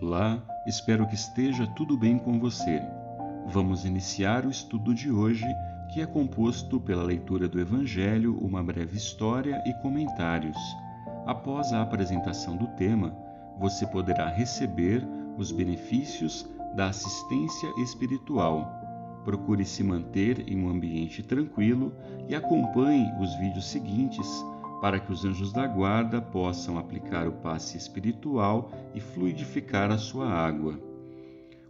Olá, espero que esteja tudo bem com você. Vamos iniciar o estudo de hoje, que é composto pela leitura do Evangelho, uma breve história e comentários. Após a apresentação do tema, você poderá receber os benefícios da assistência espiritual. Procure se manter em um ambiente tranquilo e acompanhe os vídeos seguintes para que os anjos da guarda possam aplicar o passe espiritual e fluidificar a sua água.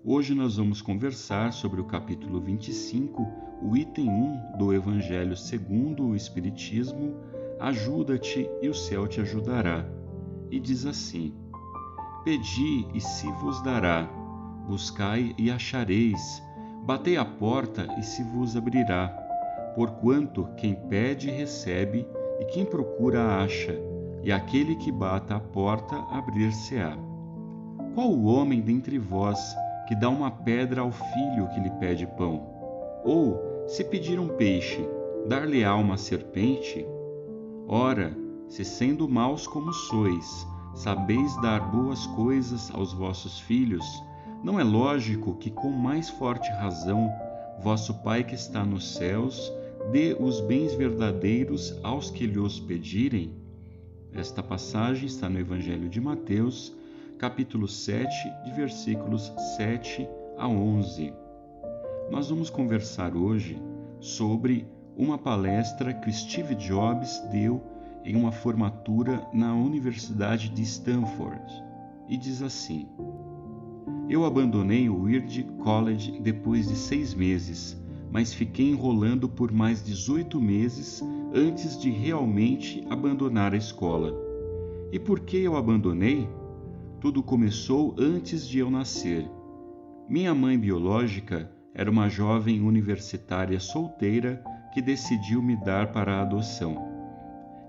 Hoje nós vamos conversar sobre o capítulo 25, o item 1 do Evangelho segundo o Espiritismo, Ajuda-te e o céu te ajudará. E diz assim: Pedi e se vos dará, buscai e achareis, batei à porta e se vos abrirá. Porquanto quem pede recebe, e quem procura acha, e aquele que bata à porta abrir-se-á. Qual o homem dentre vós que dá uma pedra ao filho que lhe pede pão? Ou, se pedir um peixe, dar-lhe-á uma serpente? Ora, se sendo maus como sois, sabeis dar boas coisas aos vossos filhos, não é lógico que com mais forte razão vosso Pai que está nos céus dê os bens verdadeiros aos que lhe os pedirem? Esta passagem está no Evangelho de Mateus, capítulo 7, de versículos 7 a 11. Nós vamos conversar hoje sobre uma palestra que Steve Jobs deu em uma formatura na Universidade de Stanford. E diz assim: Eu abandonei o Weird College depois de 6 meses, mas fiquei enrolando por mais 18 meses antes de realmente abandonar a escola. E por que eu abandonei? Tudo começou antes de eu nascer. Minha mãe biológica era uma jovem universitária solteira que decidiu me dar para a adoção.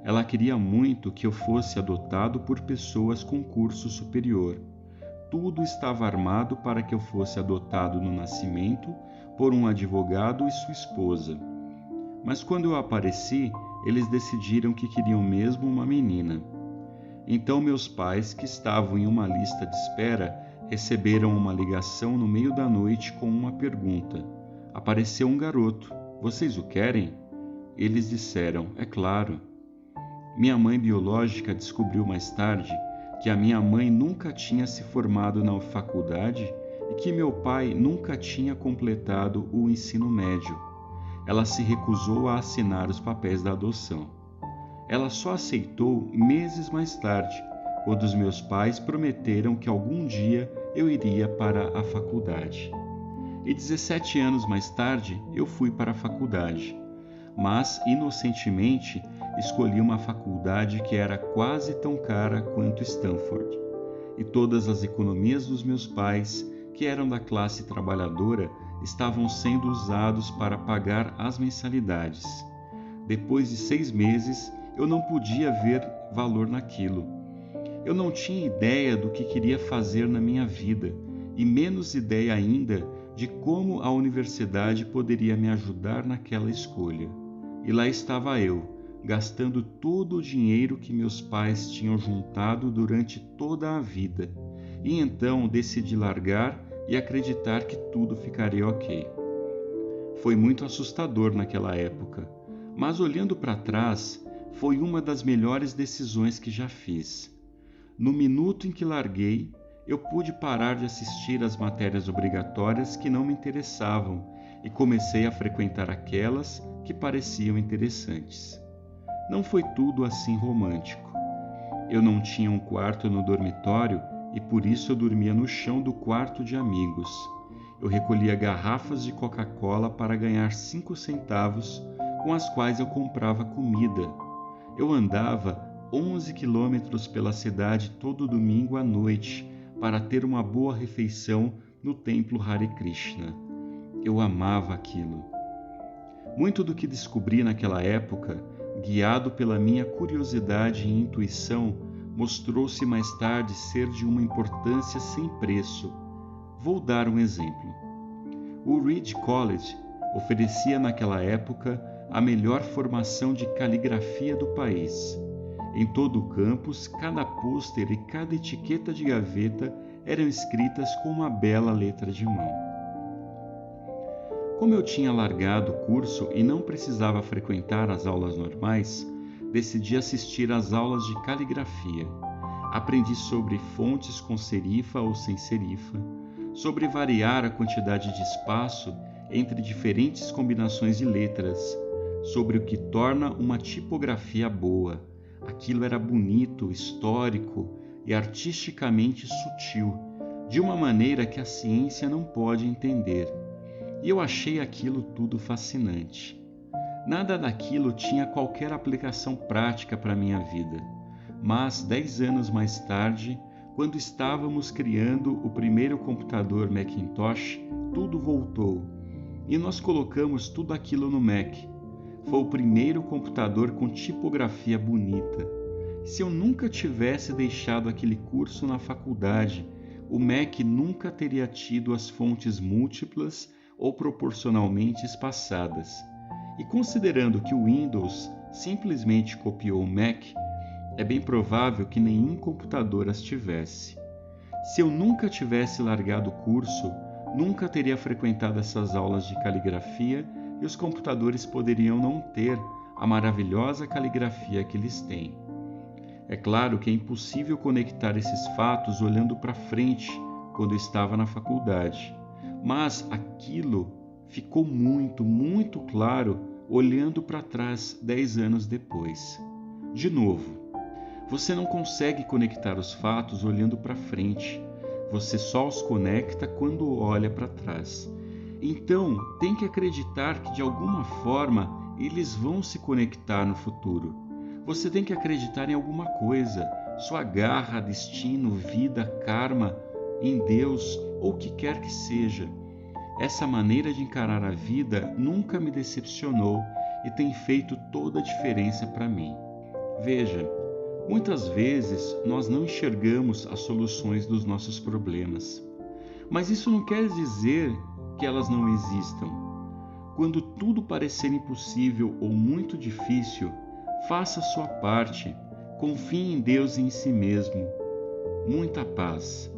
Ela queria muito que eu fosse adotado por pessoas com curso superior. Tudo estava armado para que eu fosse adotado no nascimento por um advogado e sua esposa. Mas quando eu apareci, eles decidiram que queriam mesmo uma menina. Então meus pais, que estavam em uma lista de espera, receberam uma ligação no meio da noite com uma pergunta. Apareceu um garoto. Vocês o querem? Eles disseram, é claro. Minha mãe biológica descobriu mais tarde que a minha mãe nunca tinha se formado na faculdade e que meu pai nunca tinha completado o ensino médio. Ela se recusou a assinar os papéis da adoção. Ela só aceitou meses mais tarde, quando os meus pais prometeram que algum dia eu iria para a faculdade. E 17 anos mais tarde eu fui para a faculdade, mas inocentemente escolhi uma faculdade que era quase tão cara quanto Stanford. E todas as economias dos meus pais, que eram da classe trabalhadora, estavam sendo usados para pagar as mensalidades. Depois de 6 meses, eu não podia ver valor naquilo. Eu não tinha ideia do que queria fazer na minha vida, e menos ideia ainda de como a universidade poderia me ajudar naquela escolha. E lá estava eu, gastando todo o dinheiro que meus pais tinham juntado durante toda a vida. E então decidi largar e acreditar que tudo ficaria ok. Foi muito assustador naquela época, mas olhando para trás, foi uma das melhores decisões que já fiz. No minuto em que larguei, eu pude parar de assistir às matérias obrigatórias que não me interessavam e comecei a frequentar aquelas que pareciam interessantes. Não foi tudo assim romântico. Eu não tinha um quarto no dormitório e por isso eu dormia no chão do quarto de amigos. Eu recolhia garrafas de Coca-Cola para ganhar 5 centavos, com as quais eu comprava comida. Eu andava 11 quilômetros pela cidade todo domingo à noite para ter uma boa refeição no templo Hare Krishna. Eu amava aquilo. Muito do que descobri naquela época, guiado pela minha curiosidade e intuição, mostrou-se mais tarde ser de uma importância sem preço. Vou dar um exemplo. O Reed College oferecia naquela época a melhor formação de caligrafia do país. Em todo o campus, cada pôster e cada etiqueta de gaveta eram escritas com uma bela letra de mão. Como eu tinha largado o curso e não precisava frequentar as aulas normais, decidi assistir às aulas de caligrafia. Aprendi sobre fontes com serifa ou sem serifa, sobre variar a quantidade de espaço entre diferentes combinações de letras, sobre o que torna uma tipografia boa. Aquilo era bonito, histórico e artisticamente sutil, de uma maneira que a ciência não pode entender. E eu achei aquilo tudo fascinante. Nada daquilo tinha qualquer aplicação prática para a minha vida. Mas 10 anos mais tarde, quando estávamos criando o primeiro computador Macintosh, tudo voltou e nós colocamos tudo aquilo no Mac. Foi o primeiro computador com tipografia bonita. Se eu nunca tivesse deixado aquele curso na faculdade, o Mac nunca teria tido as fontes múltiplas ou proporcionalmente espaçadas. E considerando que o Windows simplesmente copiou o Mac, é bem provável que nenhum computador as tivesse. Se eu nunca tivesse largado o curso, nunca teria frequentado essas aulas de caligrafia e os computadores poderiam não ter a maravilhosa caligrafia que eles têm. É claro que é impossível conectar esses fatos olhando para frente quando eu estava na faculdade, mas aquilo ficou muito claro olhando para trás 10 anos depois. De novo, você não consegue conectar os fatos olhando para frente. Você só os conecta quando olha para trás. Então, tem que acreditar que de alguma forma eles vão se conectar no futuro. Você tem que acreditar em alguma coisa, sua garra, destino, vida, karma, em Deus ou o que quer que seja. Essa maneira de encarar a vida nunca me decepcionou e tem feito toda a diferença para mim. Veja, muitas vezes nós não enxergamos as soluções dos nossos problemas, mas isso não quer dizer que elas não existam. Quando tudo parecer impossível ou muito difícil, faça a sua parte, confie em Deus e em si mesmo. Muita paz.